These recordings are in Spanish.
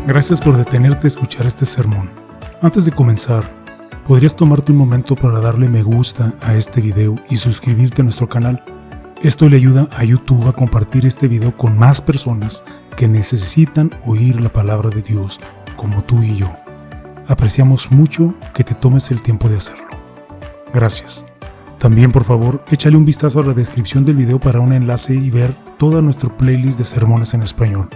Gracias por detenerte a escuchar este sermón. Antes de comenzar, ¿podrías tomarte un momento para darle me gusta a este video y suscribirte a nuestro canal? Esto le ayuda a YouTube a compartir este video con más personas que necesitan oír la palabra de Dios, como tú y yo. Apreciamos mucho que te tomes el tiempo de hacerlo. Gracias. También, por favor, échale un vistazo a la descripción del video para un enlace y ver toda nuestra playlist de sermones en español.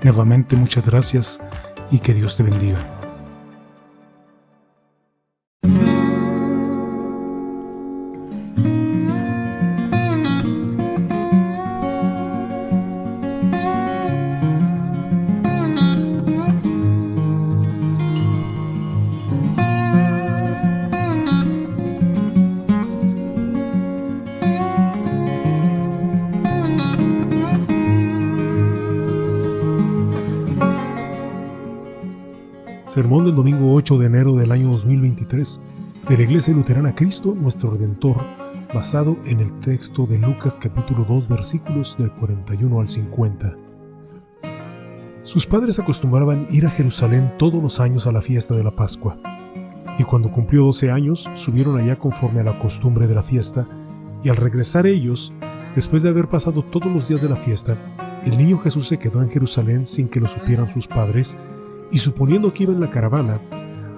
Nuevamente, muchas gracias y que Dios te bendiga. Sermón del domingo 8 de enero del año 2023 de la Iglesia Luterana Cristo Nuestro Redentor, basado en el texto de Lucas capítulo 2 versículos del 41 al 50. Sus padres acostumbraban ir a Jerusalén todos los años a la fiesta de la Pascua, y cuando cumplió 12 años subieron allá conforme a la costumbre de la fiesta, y al regresar ellos, después de haber pasado todos los días de la fiesta, el niño Jesús se quedó en Jerusalén sin que lo supieran sus padres, y suponiendo que iba en la caravana,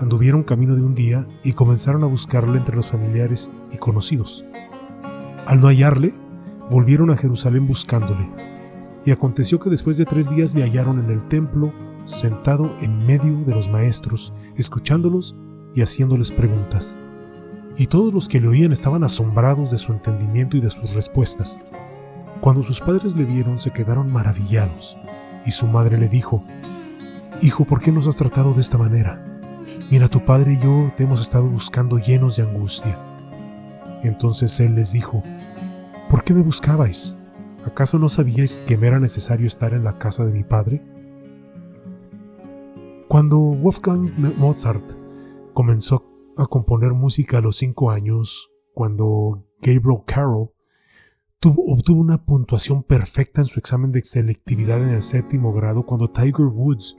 anduvieron camino de un día y comenzaron a buscarle entre los familiares y conocidos. Al no hallarle, volvieron a Jerusalén buscándole. Y aconteció que después de 3 días le hallaron en el templo, sentado en medio de los maestros, escuchándolos y haciéndoles preguntas. Y todos los que le oían estaban asombrados de su entendimiento y de sus respuestas. Cuando sus padres le vieron, se quedaron maravillados. Y su madre le dijo: «Hijo, ¿por qué nos has tratado de esta manera? Mira, tu padre y yo te hemos estado buscando llenos de angustia». Entonces él les dijo: «¿Por qué me buscabais? ¿Acaso no sabíais que me era necesario estar en la casa de mi padre?». Cuando Wolfgang Mozart comenzó a componer música a los 5 años, cuando Gabriel Carroll obtuvo una puntuación perfecta en su examen de selectividad en el 7º grado, cuando Tiger Woods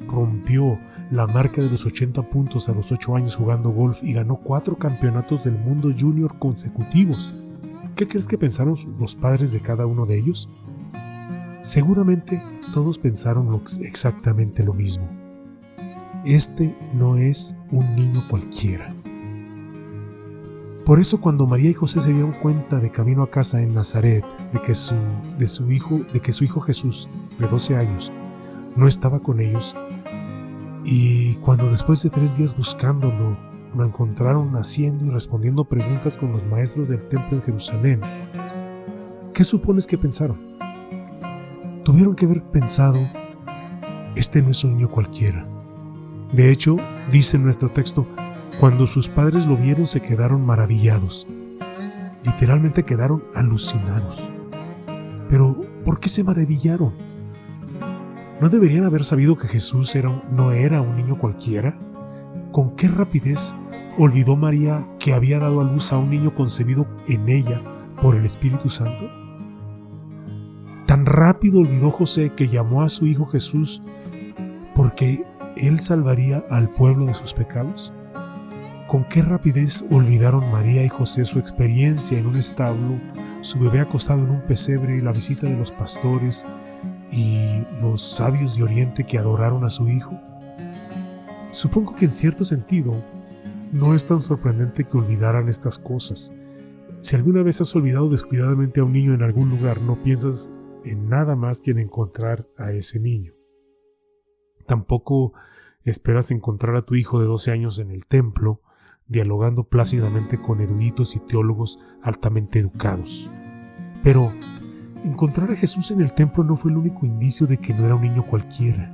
rompió la marca de los 80 puntos a los 8 años jugando golf y ganó 4 campeonatos del mundo junior consecutivos, ¿qué crees que pensaron los padres de cada uno de ellos? Seguramente todos pensaron exactamente lo mismo. Este no es un niño cualquiera. Por eso, cuando María y José se dieron cuenta de camino a casa en Nazaret de que su hijo Jesús, de 12 años, no estaba con ellos, y cuando después de 3 días buscándolo, lo encontraron haciendo y respondiendo preguntas con los maestros del templo en Jerusalén, ¿qué supones que pensaron? Tuvieron que haber pensado: este no es un niño cualquiera. De hecho, dice en nuestro texto, cuando sus padres lo vieron se quedaron maravillados. Literalmente quedaron alucinados. Pero, ¿por qué se maravillaron? ¿No deberían haber sabido que Jesús no era un niño cualquiera? ¿Con qué rapidez olvidó María que había dado a luz a un niño concebido en ella por el Espíritu Santo? ¿Tan rápido olvidó José que llamó a su hijo Jesús porque él salvaría al pueblo de sus pecados? ¿Con qué rapidez olvidaron María y José su experiencia en un establo, su bebé acostado en un pesebre, la visita de los pastores y los sabios de Oriente que adoraron a su hijo? Supongo que en cierto sentido no es tan sorprendente que olvidaran estas cosas. Si alguna vez has olvidado descuidadamente a un niño en algún lugar, no piensas en nada más que en encontrar a ese niño. Tampoco esperas encontrar a tu hijo de 12 años en el templo, dialogando plácidamente con eruditos y teólogos altamente educados. Pero encontrar a Jesús en el templo no fue el único indicio de que no era un niño cualquiera.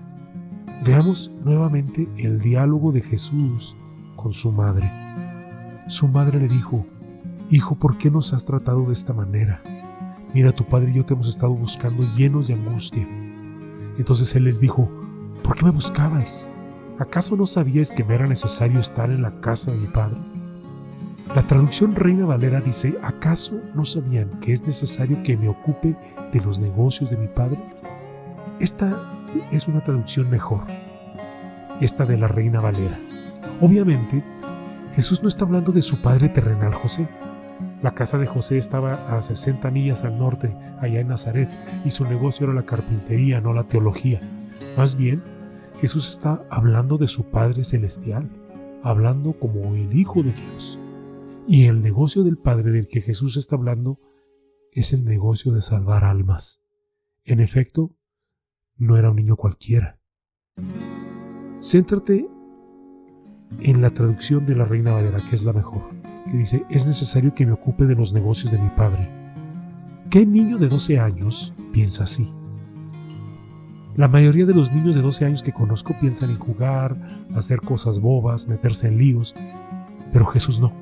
Veamos nuevamente el diálogo de Jesús con su madre. Su madre le dijo: «Hijo, ¿por qué nos has tratado de esta manera? Mira, tu padre y yo te hemos estado buscando llenos de angustia». Entonces él les dijo: «¿Por qué me buscabais? ¿Acaso no sabíais que me era necesario estar en la casa de mi padre?». La traducción Reina Valera dice: ¿acaso no sabían que es necesario que me ocupe de los negocios de mi padre? Esta es una traducción mejor, esta de la Reina Valera. Obviamente, Jesús no está hablando de su padre terrenal José. La casa de José estaba a 60 millas al norte, allá en Nazaret, y su negocio era la carpintería, no la teología. Más bien, Jesús está hablando de su Padre Celestial, hablando como el Hijo de Dios. Y el negocio del Padre del que Jesús está hablando es el negocio de salvar almas. En efecto, no era un niño cualquiera. Céntrate en la traducción de la Reina Valera, que es la mejor, que dice: es necesario que me ocupe de los negocios de mi padre. ¿Qué niño de 12 años piensa así? La mayoría de los niños de 12 años que conozco piensan en jugar, hacer cosas bobas, meterse en líos, pero Jesús no.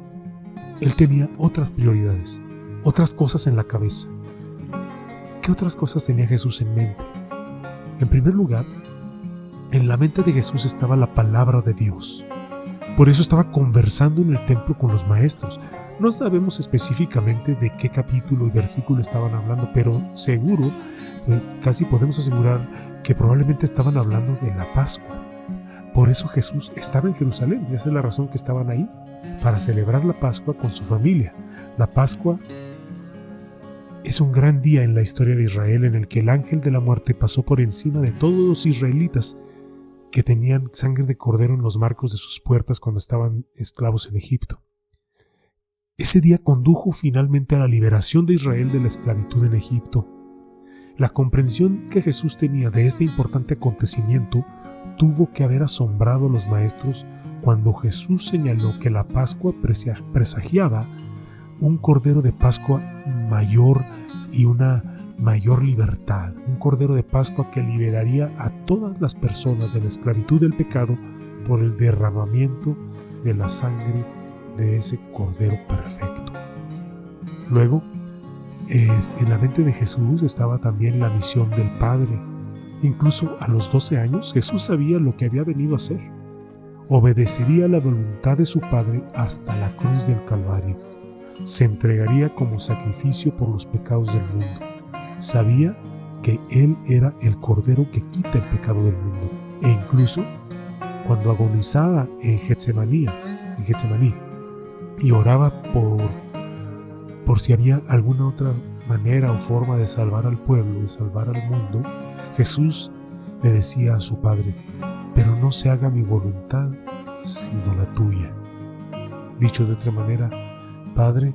Él tenía otras prioridades, otras cosas en la cabeza. ¿Qué otras cosas tenía Jesús en mente? En primer lugar, en la mente de Jesús estaba la palabra de Dios. Por eso estaba conversando en el templo con los maestros. No sabemos específicamente de qué capítulo y versículo estaban hablando, pero seguro, casi podemos asegurar que probablemente estaban hablando de la Pascua. Por eso Jesús estaba en Jerusalén, y esa es la razón que estaban ahí, para celebrar la Pascua con su familia. La Pascua es un gran día en la historia de Israel en el que el ángel de la muerte pasó por encima de todos los israelitas que tenían sangre de cordero en los marcos de sus puertas cuando estaban esclavos en Egipto. Ese día condujo finalmente a la liberación de Israel de la esclavitud en Egipto. La comprensión que Jesús tenía de este importante acontecimiento tuvo que haber asombrado a los maestros cuando Jesús señaló que la Pascua presagiaba un cordero de Pascua mayor y una mayor libertad, un cordero de Pascua que liberaría a todas las personas de la esclavitud del pecado por el derramamiento de la sangre de ese cordero perfecto. Luego, en la mente de Jesús estaba también la misión del Padre. Incluso a los 12 años Jesús sabía lo que había venido a hacer. Obedecería la voluntad de su Padre hasta la cruz del Calvario. Se entregaría como sacrificio por los pecados del mundo. Sabía que Él era el Cordero que quita el pecado del mundo. E incluso cuando agonizaba en Getsemaní y oraba por si había alguna otra manera o forma de salvar al pueblo, de salvar al mundo, Jesús le decía a su Padre: pero no se haga mi voluntad sino la tuya. Dicho de otra manera: Padre,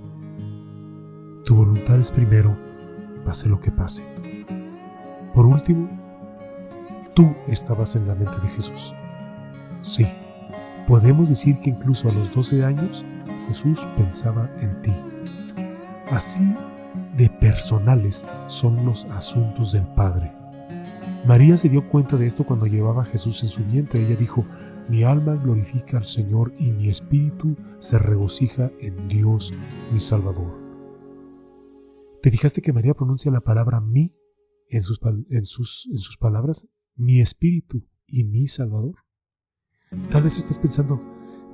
tu voluntad es primero, pase lo que pase. Por último, tú estabas en la mente de Jesús. Sí, podemos decir que incluso a los 12 años Jesús pensaba en ti. Así de personales son los asuntos del Padre. María se dio cuenta de esto cuando llevaba a Jesús en su vientre. Ella dijo: mi alma glorifica al Señor y mi espíritu se regocija en Dios mi Salvador. ¿Te fijaste que María pronuncia la palabra mi en sus palabras? Mi espíritu y mi Salvador. Tal vez estés pensando: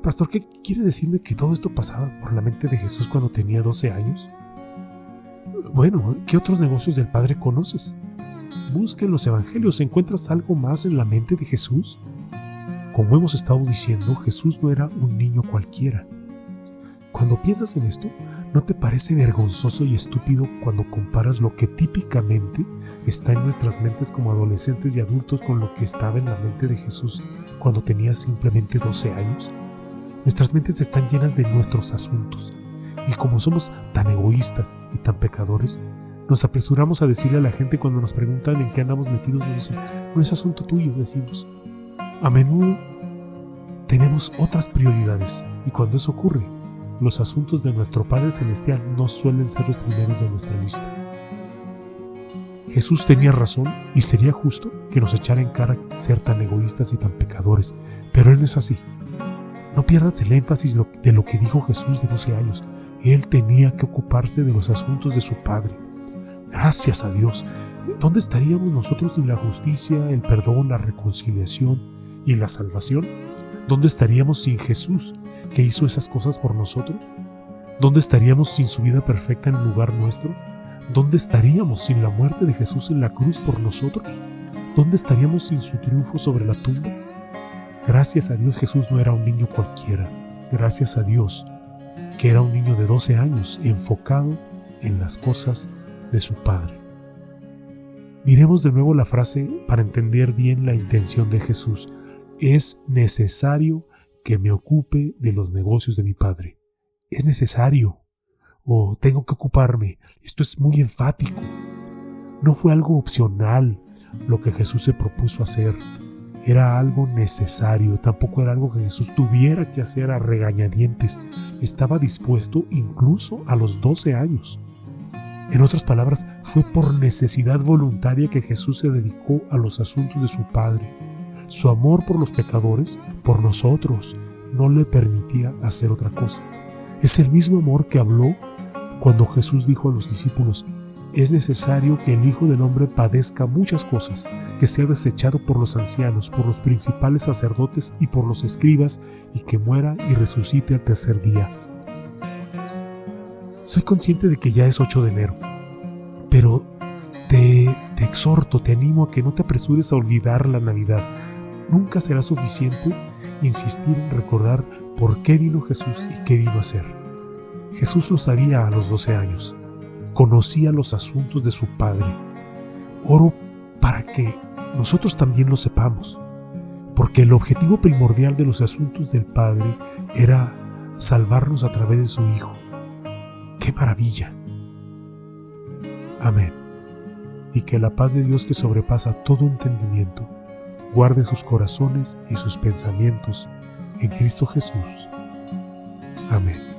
Pastor, ¿qué quiere decirme que todo esto pasaba por la mente de Jesús cuando tenía 12 años? Bueno, ¿qué otros negocios del Padre conoces? Busca en los evangelios, ¿encuentras algo más en la mente de Jesús? Como hemos estado diciendo, Jesús no era un niño cualquiera. Cuando piensas en esto, ¿no te parece vergonzoso y estúpido cuando comparas lo que típicamente está en nuestras mentes como adolescentes y adultos con lo que estaba en la mente de Jesús cuando tenía simplemente 12 años? Nuestras mentes están llenas de nuestros asuntos, y como somos tan egoístas y tan pecadores, nos apresuramos a decirle a la gente cuando nos preguntan en qué andamos metidos, nos dicen: no es asunto tuyo, decimos. A menudo tenemos otras prioridades, y cuando eso ocurre, los asuntos de nuestro Padre Celestial no suelen ser los primeros de nuestra lista. Jesús tenía razón y sería justo que nos echara en cara ser tan egoístas y tan pecadores, pero Él no es así. No pierdas el énfasis de lo que dijo Jesús de 12 años. Él tenía que ocuparse de los asuntos de su Padre. Gracias a Dios. ¿Dónde estaríamos nosotros sin la justicia, el perdón, la reconciliación y la salvación? ¿Dónde estaríamos sin Jesús, que hizo esas cosas por nosotros? ¿Dónde estaríamos sin su vida perfecta en lugar nuestro? ¿Dónde estaríamos sin la muerte de Jesús en la cruz por nosotros? ¿Dónde estaríamos sin su triunfo sobre la tumba? Gracias a Dios Jesús no era un niño cualquiera. Gracias a Dios que era un niño de 12 años enfocado en las cosas de su Padre. Miremos de nuevo la frase para entender bien la intención de Jesús. Es necesario que me ocupe de los negocios de mi Padre. Es necesario. O tengo que ocuparme. Esto es muy enfático. No fue algo opcional lo que Jesús se propuso hacer. Era algo necesario. Tampoco era algo que Jesús tuviera que hacer a regañadientes. Estaba dispuesto incluso a los 12 años. En otras palabras, fue por necesidad voluntaria que Jesús se dedicó a los asuntos de su Padre. Su amor por los pecadores, por nosotros, no le permitía hacer otra cosa. Es el mismo amor que habló cuando Jesús dijo a los discípulos: es necesario que el Hijo del Hombre padezca muchas cosas, que sea desechado por los ancianos, por los principales sacerdotes y por los escribas, y que muera y resucite al tercer día. Soy consciente de que ya es 8 de enero, pero te exhorto, te animo a que no te apresures a olvidar la Navidad. Nunca será suficiente insistir en recordar por qué vino Jesús y qué vino a hacer. Jesús lo sabía a los 12 años. Conocía los asuntos de su Padre. Oro para que nosotros también lo sepamos, porque el objetivo primordial de los asuntos del Padre era salvarnos a través de su Hijo. ¡Qué maravilla! Amén. Y que la paz de Dios, que sobrepasa todo entendimiento, guarde sus corazones y sus pensamientos en Cristo Jesús. Amén.